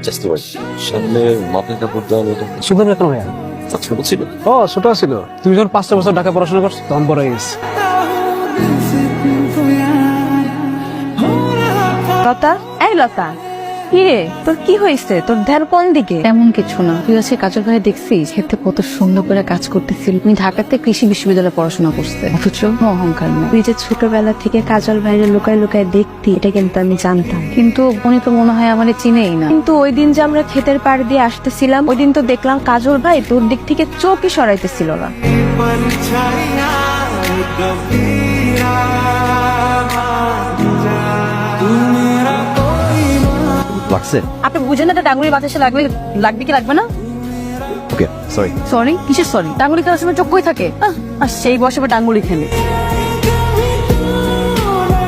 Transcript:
চেষ্টা করি সামনে মাথায় কাপড় দেওয়া সুন্দর কেন ভাইয়া? ছোট ছিল। ও ছোট ছিল, তুমি যখন 5টা বছর ঢাকা পড়াশোনা করছো তখন বড় হয়ে গেছে। লতা, এই লতা, কি রে তোর কি হয়েছে? তোর ধ্যান কোন দিকে? তেমন কিছু না, তুই আজকে কাজল ভাই দেখছিস খেতে কত সুন্দর করে কাজ করতেছিল। উনি ঢাকাতে কৃষি বিশ্ববিদ্যালয়ে পড়াশোনা করছে, অথচ কোনো অহংকার না। তুই যে ছোটবেলা থেকে কাজল ভাইরে লুকায় লুকায় দেখতি, এটা কিন্তু আমি জানতাম। কিন্তু উনি তো মনে হয় আমারে চিনেই না। কিন্তু ওই দিন যে আমরা ক্ষেতের পাড় দিয়ে আসতেছিলাম, ওই দিন তো দেখলাম কাজল ভাই তোর দিক থেকে চোখই সরাইতেছিল না। লাগছে? আপনি বুঝেন না, ডাঙ্গুলি বাতাসে লাগবে লাগবে কি লাগবে না? ওকে সরি। সরি কিসের সরি? ডাঙ্গুলি খেলার সময় চোখ কই থাকে? আর সেই বয়সে আবার ডাঙ্গুলি খেলে।